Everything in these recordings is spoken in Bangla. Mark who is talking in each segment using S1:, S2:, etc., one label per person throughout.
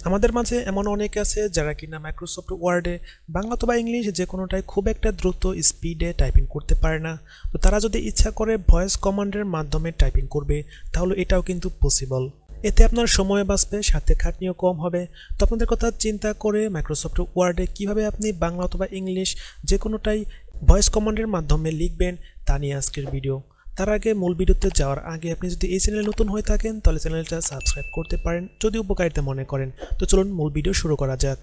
S1: আমাদের মাঝে এমন অনেকে আছে যারা কিনা মাইক্রোসফট ওয়ার্ডে বাংলা অথবা ইংলিশ যে কোনোটাই খুব একটা দ্রুত স্পিডে টাইপিং করতে পারে না। তো তারা যদি ইচ্ছা করে ভয়েস কমান্ডের মাধ্যমে টাইপিং করবে তাহলে এটাও কিন্তু পসিবল। এতে আপনার সময় বাঁচবে, সাথে খাটনিও কম হবে। তো আপনাদের কথা চিন্তা করে মাইক্রোসফট ওয়ার্ডে কিভাবে আপনি বাংলা অথবা ইংলিশ যে কোনোটাই ভয়েস কমান্ডের মাধ্যমে লিখবেন তা নিয়ে আজকের ভিডিও। তার আগে মূল ভিডিওতে যাওয়ার আগে আপনি যদি এই চ্যানেলে নতুন হয়ে থাকেন তাহলে চ্যানেলটা সাবস্ক্রাইব করতে পারেন যদি উপকারিতা মনে করেন। তো চলুন মূল ভিডিও শুরু করা যাক।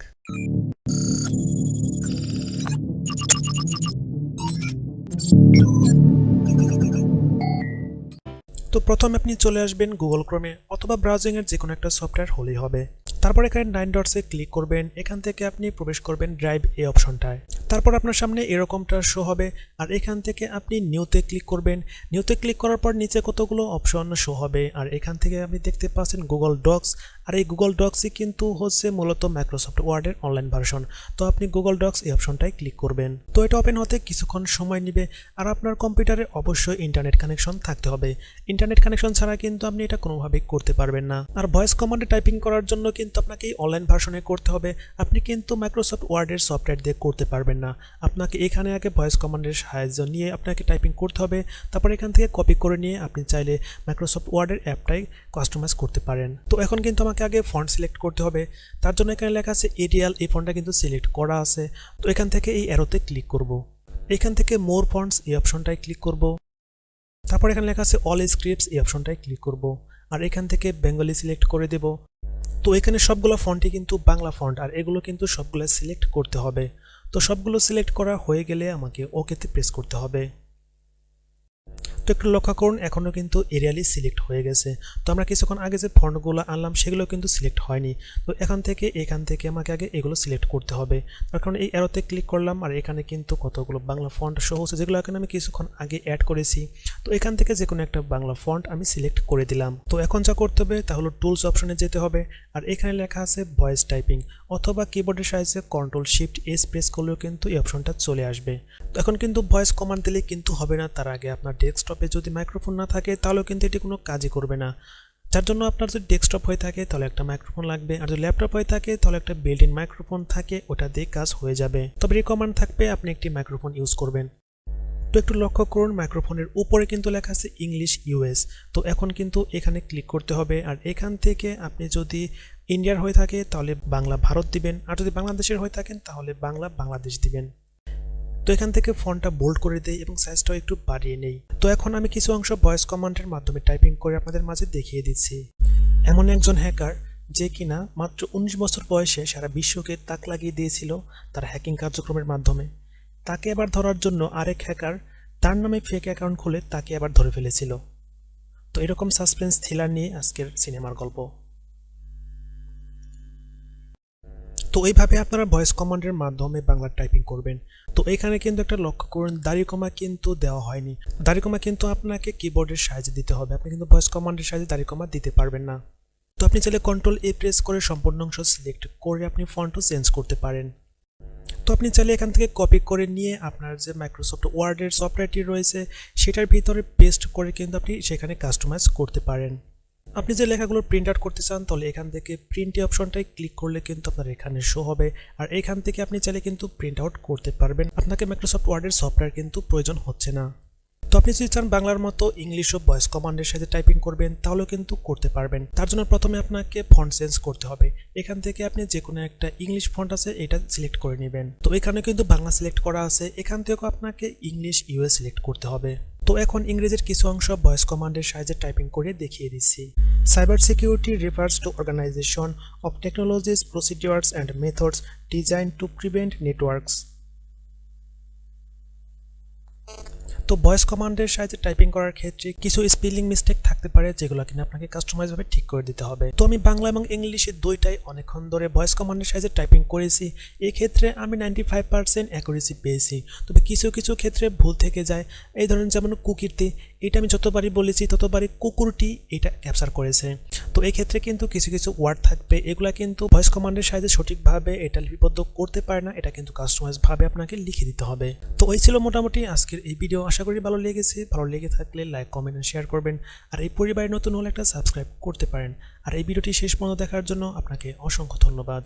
S1: তো প্রথমে আপনি চলে আসবেন গুগল ক্রোমে অথবা ব্রাউজিং এর যে কোনো একটা সফটওয়্যার হলেই হবে। তারপর এখানে 9 ডটসে ক্লিক করবেন, এখান থেকে আপনি প্রবেশ করবেন ড্রাইভ এই অপশনটায়। তারপর আপনার সামনে এরকমটা শো হবে আর এখান থেকে আপনি নিউতে ক্লিক করবেন। নিউতে ক্লিক করার পর নিচে কতগুলো অপশন শো হবে আর এখান থেকে আপনি দেখতে পাচ্ছেন গুগল ডক্স। আর এই গুগল ডক্সই কিন্তু হচ্ছে মূলত মাইক্রোসফট ওয়ার্ডের অনলাইন ভার্সন। তো আপনি গুগল ডক্স এই অপশনটায় ক্লিক করবেন। তো এটা ওপেন হতে কিছুক্ষণ সময় নেবে আর আপনার কম্পিউটারে অবশ্যই ইন্টারনেট কানেকশন থাকতে হবে। ইন্টারনেট কানেকশন ছাড়া কিন্তু আপনি এটা কোনোভাবেই করতে পারবেন না। আর ভয়েস কমান্ডে টাইপিং করার জন্য কিন্তু আপনাকে অনলাইন ভার্সনে করতে হবে। আপনি কিন্তু মাইক্রোসফট ওয়ার্ডের সফটওয়্যার দিয়ে করতে পারবেন না। আপনাকে এখানে আগে ভয়েস কমান্ডের সাহায্য নিয়ে আপনাকে টাইপিং করতে হবে। তারপর এখান থেকে কপি করে নিয়ে আপনি চাইলে মাইক্রোসফট ওয়ার্ডের অ্যাপটাই কাস্টমাইজ করতে পারেন। তো এখন কিন্তু আমাকে আগে ফন্ট সিলেক্ট করতে হবে। তার জন্য এখানে লেখা আছে এরিয়াল, এই ফন্টটা কিন্তু সিলেক্ট করা আছে। তো এখান থেকে এই অ্যারোতে ক্লিক করব। এখান থেকে মোর ফন্টস এই অপশনটায় ক্লিক করব। তারপর এখানে লেখা আছে অল স্ক্রিপ্টস এই অপশনটায় ক্লিক করব আর এখান থেকে বেঙ্গলি সিলেক্ট করে দেব। তো এখানে সবগুলো ফন্টই কিন্তু বাংলা ফন্ট আর এগুলো কিন্তু সবগুলো সিলেক্ট করতে হবে। তো সবগুলো সিলেক্ট করা হয়ে গেলে আমাকে ওকেতে প্রেস করতে হবে। তো একটু লক্ষ্য করুন এখনও কিন্তু এরিয়ালি সিলেক্ট হয়ে গেছে। তো আমরা কিছুক্ষণ আগে যে ফন্টগুলো আনলাম সেগুলো কিন্তু সিলেক্ট হয়নি। তো এখান থেকে আমাকে আগে এগুলো সিলেক্ট করতে হবে। তার কারণ এই অ্যারোতে ক্লিক করলাম আর এখানে কিন্তু কতগুলো বাংলা ফন্ট শো হচ্ছে যেগুলো এখানে আমি কিছুক্ষণ আগে অ্যাড করেছি। তো এখান থেকে যে কোনো একটা বাংলা ফন্ট আমি সিলেক্ট করে দিলাম। তো এখন যা করতে হবে তাহলে টুলস অপশনে যেতে হবে আর এখানে লেখা আছে ভয়েস টাইপিং অথবা কিবোর্ডের সাহায্যে কন্ট্রোল-শিফট-এস প্রেস করলেও কিন্তু এই অপশনটা চলে আসবে। তো এখন কিন্তু ভয়েস কমান্ড দিলে কিন্তু হবে না, তার আগে আপনার ডেস্কটপে যদি মাইক্রোফোন না থাকে তাহলেও কিন্তু এটি কোনো কাজই করবে না। যার জন্য আপনার যদি ডেস্কটপ হয়ে থাকে তাহলে একটা মাইক্রোফোন লাগবে, আর যদি ল্যাপটপ হয়ে থাকে তাহলে একটা বিল্ট ইন মাইক্রোফোন থাকে, ওটা দিয়ে কাজ হয়ে যাবে। তবে রিকমেন্ড থাকবে আপনি একটি মাইক্রোফোন ইউজ করবেন। তো একটু লক্ষ্য করুন মাইক্রোফোনের উপরে কিন্তু লেখা আছে ইংলিশ ইউএস। তো এখন কিন্তু এখানে ক্লিক করতে হবে আর এখান থেকে আপনি যদি ইন্ডিয়ার হয়ে থাকে তাহলে বাংলা ভারত দিবেন, আর যদি বাংলাদেশের হয়ে থাকেন তাহলে বাংলা বাংলাদেশ দিবেন। তো এখান থেকে ফন্টটা বোল্ড করে দেই এবং সাইজটাও একটু বাড়িয়ে নেই। তো এখন আমি কিছু অংশ ভয়েস কমান্ডের মাধ্যমে টাইপিং করে আপনাদের মাঝে দেখিয়ে দিচ্ছি। এমন একজন হ্যাকার যে কিনা মাত্র 19 বছর বয়সে সারা বিশ্বকে তাক লাগিয়ে দিয়েছিল তার হ্যাকিং কার্যক্রমের মাধ্যমে, তাকে আবার ধরার জন্য আরেক হ্যাকার তার নামে ফেক অ্যাকাউন্ট খুলে তাকে আবার ধরে ফেলেছিল। তো এরকম সাসপেন্স থ্রিলার নিয়ে আজকের সিনেমার গল্প। তো এইভাবে আপনারা ভয়েস কমান্ডের মাধ্যমে বাংলা টাইপিং করবেন। তো এখানে কিন্তু একটা লক্ষ্য করুন দাড়িকমা কিন্তু দেওয়া হয়নি। দাড়িকমা কিন্তু আপনাকে কিবোর্ডের সাহায্যে দিতে হবে, আপনি কিন্তু ভয়েস কমান্ডের সাহায্যে দাড়িকমা দিতে পারবেন না। তো আপনি চাইলে কন্ট্রোল-এ প্রেস করে সম্পূর্ণ অংশ সিলেক্ট করে আপনি ফন্টও চেঞ্জ করতে পারেন। তো আপনি চাইলে এখান থেকে কপি করে নিয়ে আপনার যে মাইক্রোসফট ওয়ার্ডের সফটওয়্যারটি রয়েছে সেটার ভিতরে পেস্ট করে কিন্তু আপনি সেখানে কাস্টমাইজ করতে পারেন। আপনি যে লেখাগুলো প্রিন্ট আউট করতে চান তাহলে এখান থেকে প্রিন্ট অপশনটাই ক্লিক করলে কিন্তু আপনার এখানে শো হবে আর এখান থেকে আপনি চাইলে কিন্তু প্রিন্ট আউট করতে পারবেন। আপনাকে মাইক্রোসফট ওয়ার্ডের সফটওয়্যার কিন্তু প্রয়োজন হচ্ছে না। তো আপনি যদি চান বাংলার মতো ইংলিশও ভয়েস কমান্ডের সাথে টাইপিং করবেন তাহলেও কিন্তু করতে পারবেন। তার জন্য প্রথমে আপনাকে ফন্ট চেঞ্জ করতে হবে। এখান থেকে আপনি যে কোনো একটা ইংলিশ ফন্ট আছে এটা সিলেক্ট করে নেবেন। তো এখানে কিন্তু বাংলা সিলেক্ট করা আছে, এখান থেকেও আপনাকে ইংলিশ ইউএস সিলেক্ট করতে হবে। তো এখন ইংরেজির কিছু অংশ ভয়েস কমান্ডের সাহায্যে টাইপিং করে দেখিয়ে দিচ্ছি। Cyber security refers to organisation of technologies, procedures and methods design to prevent networks. তো ভয়েস কমান্ডের সাহায্যে টাইপিং করার ক্ষেত্রে কিছু স্পেলিং মিস্টেক থাকতে পারে যেগুলো কিনা আপনাকে কাস্টমাইজ ভাবে ঠিক করে দিতে হবে। তো আমি বাংলা এবং ইংলিশে দুইটাই অনেকক্ষণ ধরে ভয়েস কমান্ডের সাহায্যে টাইপিং করেছি। এই ক্ষেত্রে আমি 95% অ্যাকুরেসি পেয়েছি, তবে কিছু কিছু ক্ষেত্রে ভুল থেকে যায়। এই ধরুন যেমন কুকিরটি, এটা আমি যতবারই বলেছি ততবারই কুকুরটি এটা ক্যাপচার করেছে। তো এই ক্ষেত্রে কিন্তু কিছু কিছু ওয়ার্ড থাকবে, এগুলা কিন্তু ভয়েস কমান্ডের সাহায্যে সঠিকভাবে এটা লিপিবদ্ধ করতে পারে না, এটা কিন্তু কাস্টমাইজ ভাবে আপনাকে লিখে দিতে হবে। তো এই ছিল মোটামুটি আজকের এই ভিডিও। আশা আশা করি ভালো লেগেছে। ভালো লেগে থাকলে লাইক, কমেন্ট আর শেয়ার করবেন। আর এই পরিবারে নতুন হলে একটা সাবস্ক্রাইব করতে পারেন। আর এই ভিডিওটি শেষ পর্যন্ত দেখার জন্য আপনাকে অসংখ্য ধন্যবাদ।